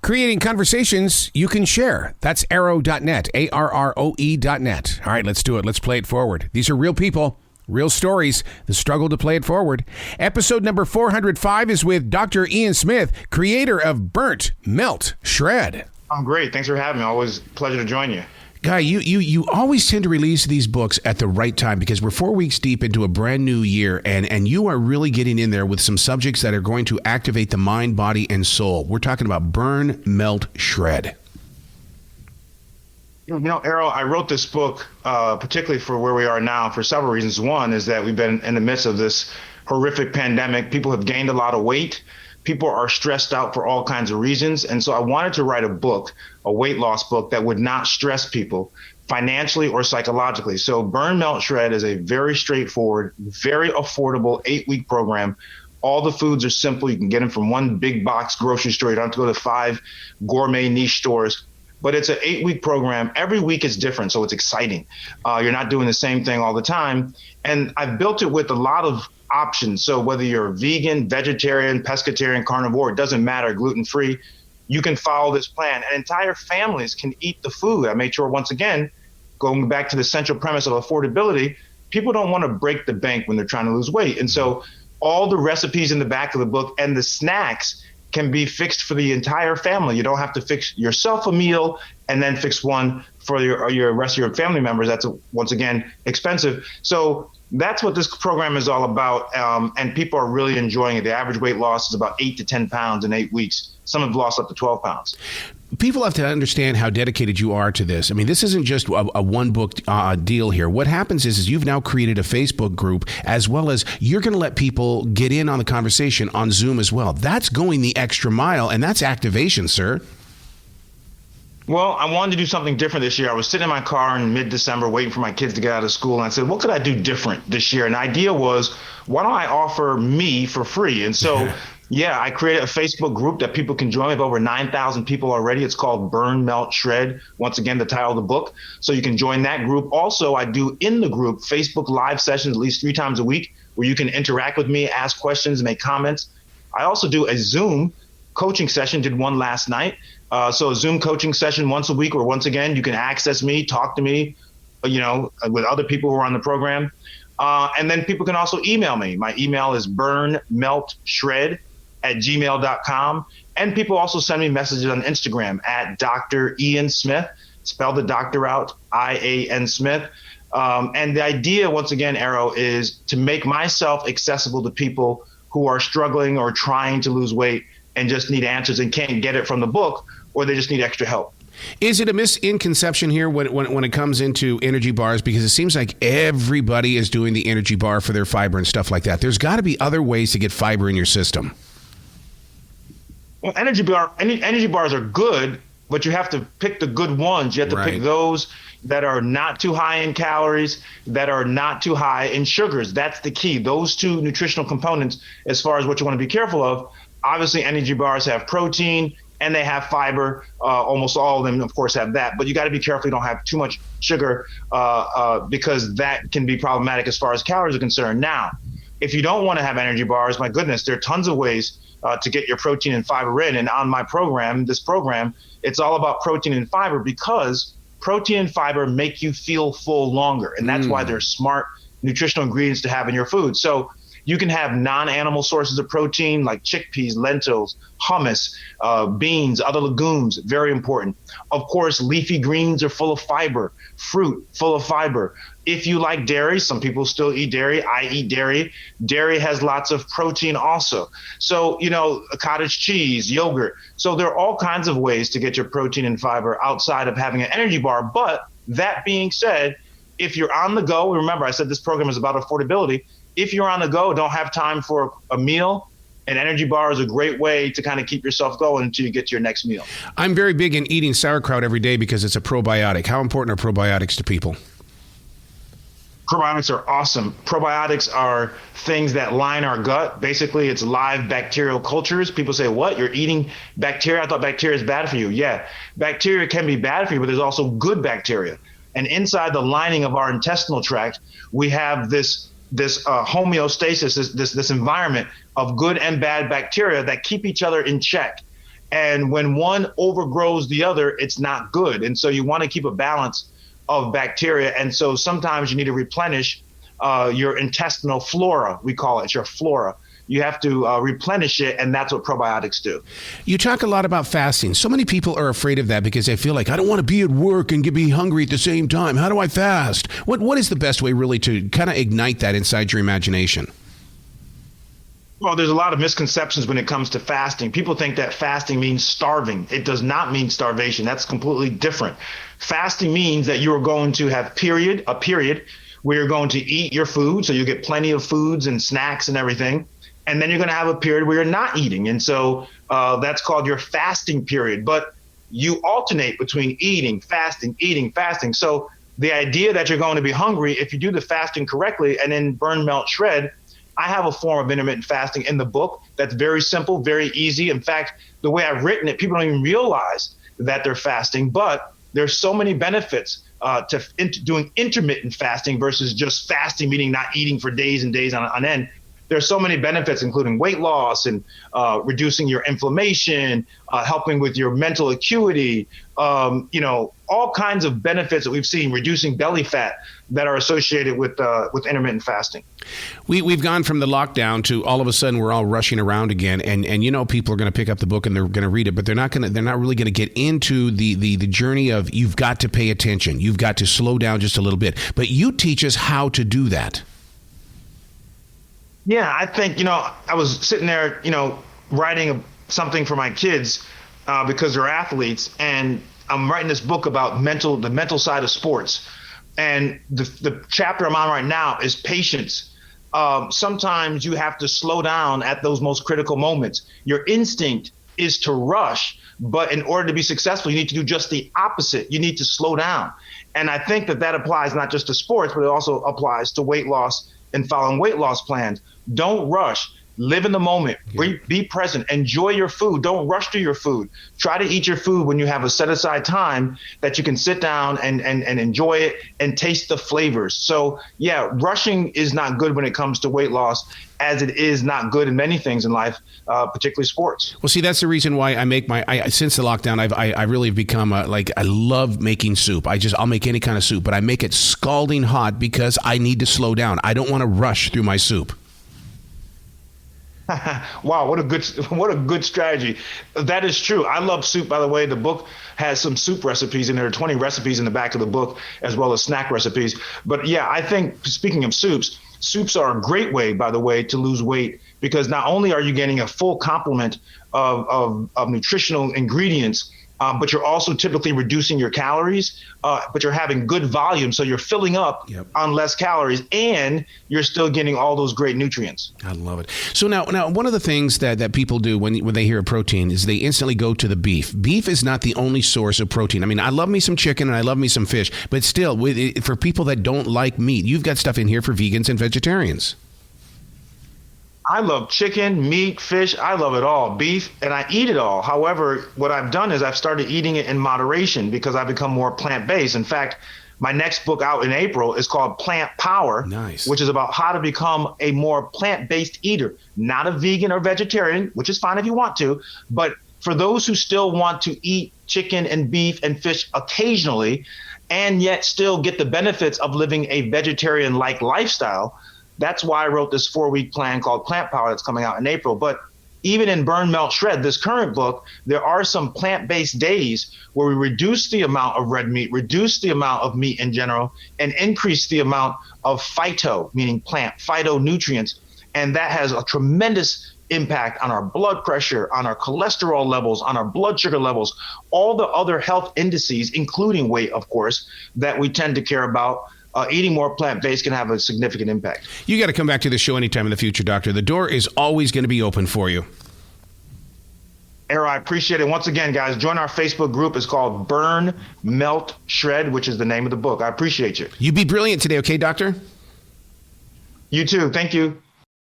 Creating conversations you can share. That's arrow.net, ARROE.net. All right, let's do it. Let's play it forward. These are real people, real stories, the struggle to play it forward. Episode number 405 is with Dr. Ian Smith, creator of Burnt, Melt, Shred. I'm great. Thanks for having me. Always a pleasure to join you. Guy, you always tend to release these books at the right time because we're 4 weeks deep into a brand new year, and you are really getting in there with some subjects that are going to activate the mind, body, and soul. We're talking about Burn, Melt, Shred. You know, Errol, I wrote this book particularly for where we are now for several reasons. One is that we've been in the midst of this horrific pandemic. People have gained a lot of weight. People are stressed out for all kinds of reasons. And so I wanted to write a book, a weight loss book that would not stress people financially or psychologically. So Burn, Melt, Shred is a very straightforward, very affordable 8-week program. All the foods are simple. You can get them from one big box grocery store. You don't have to go to 5 gourmet niche stores. But it's an 8-week program. Every week is different, so it's exciting. You're not doing the same thing all the time. And I've built it with a lot of options. So whether you're vegan, vegetarian, pescatarian, carnivore, it doesn't matter, gluten-free, you can follow this plan. And entire families can eat the food. I made sure, once again, going back to the central premise of affordability, people don't want to break the bank when they're trying to lose weight. And so all the recipes in the back of the book and the snacks can be fixed for the entire family. You don't have to fix yourself a meal and then fix one for your rest of your family members. That's, once again, expensive. So that's what this program is all about, and people are really enjoying it. The average weight loss is about 8 to 10 pounds in 8 weeks. Some have lost up to 12 pounds. People have to understand how dedicated you are to this. I mean, this isn't just a one-book deal here. What happens is you've now created a Facebook group, as well as you're going to let people get in on the conversation on Zoom as well. That's going the extra mile, and that's activation, sir. Well, I wanted to do something different this year. I was sitting in my car in mid-December waiting for my kids to get out of school, and I said, what could I do different this year? And the idea was, why don't I offer me for free? And so, yeah, I created a Facebook group that people can join. We have over 9,000 people already. It's called Burn, Melt, Shred. Once again, the title of the book. So you can join that group. Also, I do in the group Facebook live sessions at least 3 times a week where you can interact with me, ask questions, make comments. I also do a Zoom coaching session, did one last night. So a Zoom coaching session once a week where, once again, you can access me, talk to me, with other people who are on the program. And then people can also email me. My email is burnmeltshred@gmail.com. And people also send me messages on Instagram at Dr. Ian Smith. Spell the doctor out, I-A-N Smith. And the idea, once again, Arrow, is to make myself accessible to people who are struggling or trying to lose weight and just need answers and can't get it from the book, or they just need extra help. Is it a misconception here when it comes into energy bars? Because it seems like everybody is doing the energy bar for their fiber and stuff like that. There's got to be other ways to get fiber in your system. Well, energy bars are good, but you have to pick the good ones. You have to pick those that are not too high in calories, that are not too high in sugars. That's the key. Those 2 nutritional components, as far as what you want to be careful of. Obviously, energy bars have protein and they have fiber. Almost all of them, of course, have that. But you got to be careful you don't have too much sugar because that can be problematic as far as calories are concerned. Now, if you don't want to have energy bars, my goodness, there are tons of ways to get your protein and fiber in. And on my program, this program, it's all about protein and fiber because protein and fiber make you feel full longer. And that's why they're smart nutritional ingredients to have in your food. So you can have non-animal sources of protein like chickpeas, lentils, hummus, beans, other legumes, very important. Of course, leafy greens are full of fiber, fruit full of fiber. If you like dairy, some people still eat dairy. I eat dairy. Dairy has lots of protein also. So, cottage cheese, yogurt. So there are all kinds of ways to get your protein and fiber outside of having an energy bar. But that being said, if you're on the go, remember I said this program is about affordability. If you're on the go, don't have time for a meal, an energy bar is a great way to kind of keep yourself going until you get to your next meal. I'm very big in eating sauerkraut every day because it's a probiotic. How important are probiotics to people? Probiotics are awesome. Probiotics are things that line our gut. Basically, it's live bacterial cultures. People say, what? You're eating bacteria? I thought bacteria is bad for you. Yeah, bacteria can be bad for you, but there's also good bacteria. And inside the lining of our intestinal tract, we have this homeostasis, this environment of good and bad bacteria that keep each other in check. And when one overgrows the other, it's not good. And so you want to keep a balance of bacteria. And so sometimes you need to replenish your intestinal flora, we call it. It's your flora. You have to replenish it, and that's what probiotics do. You talk a lot about fasting. So many people are afraid of that because they feel like, I don't want to be at work and be hungry at the same time. How do I fast? What is the best way really to kind of ignite that inside your imagination? Well, there's a lot of misconceptions when it comes to fasting. People think that fasting means starving. It does not mean starvation. That's completely different. Fasting means that you're going to have a period where you're going to eat your food, so you get plenty of foods and snacks and everything. And then you're going to have a period where you're not eating. And so that's called your fasting period. But you alternate between eating, fasting. So the idea that you're going to be hungry, if you do the fasting correctly and then burn, melt, shred, I have a form of intermittent fasting in the book that's very simple, very easy. In fact, the way I've written it, people don't even realize that they're fasting. But there's so many benefits to doing intermittent fasting versus just fasting, meaning not eating for days and days on end. There's so many benefits, including weight loss and reducing your inflammation, helping with your mental acuity, all kinds of benefits that we've seen, reducing belly fat that are associated with intermittent fasting. We've gone from the lockdown to all of a sudden we're all rushing around again, and people are going to pick up the book and they're going to read it, but they're not really going to get into the journey of you've got to pay attention, you've got to slow down just a little bit. But you teach us how to do that. Yeah, I think, I was sitting there, writing something for my kids because they're athletes, and I'm writing this book about the mental side of sports. And the chapter I'm on right now is patience. Sometimes you have to slow down at those most critical moments. Your instinct is to rush, but in order to be successful, you need to do just the opposite. You need to slow down. And I think that applies not just to sports, but it also applies to weight loss and following weight loss plans. Don't rush. Live in the moment. Yeah. Be present. Enjoy your food. Don't rush through your food. Try to eat your food when you have a set aside time that you can sit down and enjoy it and taste the flavors. So, yeah, rushing is not good when it comes to weight loss, as it is not good in many things in life, particularly sports. Well, see, that's the reason why I make since the lockdown, I really have become I love making soup. I'll make any kind of soup, but I make it scalding hot because I need to slow down. I don't want to rush through my soup. Wow, what a good strategy. That is true. I love soup, by the way. The book has some soup recipes, and there are 20 recipes in the back of the book, as well as snack recipes. But yeah, I think, speaking of soups are a great way, by the way, to lose weight, because not only are you getting a full complement of nutritional ingredients, but you're also typically reducing your calories, but you're having good volume. So you're filling up on less calories, and you're still getting all those great nutrients. I love it. So now one of the things that people do when they hear a protein is they instantly go to the beef. Beef is not the only source of protein. I mean, I love me some chicken and I love me some fish, but still, for people that don't like meat, you've got stuff in here for vegans and vegetarians. I love chicken, meat, fish. I love it all. Beef, and I eat it all. However, what I've done is I've started eating it in moderation because I've become more plant-based. In fact, my next book out in April is called Plant Power, which is about how to become a more plant-based eater, not a vegan or vegetarian, which is fine if you want to. But for those who still want to eat chicken and beef and fish occasionally, and yet still get the benefits of living a vegetarian-like lifestyle, that's why I wrote this 4-week plan called Plant Power that's coming out in April. But even in Burn, Melt, Shred, this current book, there are some plant-based days where we reduce the amount of red meat, reduce the amount of meat in general, and increase the amount of phyto, meaning plant, phytonutrients. And that has a tremendous impact on our blood pressure, on our cholesterol levels, on our blood sugar levels, all the other health indices, including weight, of course, that we tend to care about. Eating more plant-based can have a significant impact. You got to come back to the show anytime in the future, Doctor. The door is always going to be open for you. Arrow, I appreciate it. Once again, guys, join our Facebook group. It's called Burn, Melt, Shred, which is the name of the book. I appreciate you. You be brilliant today, okay, Doctor? You too. Thank you.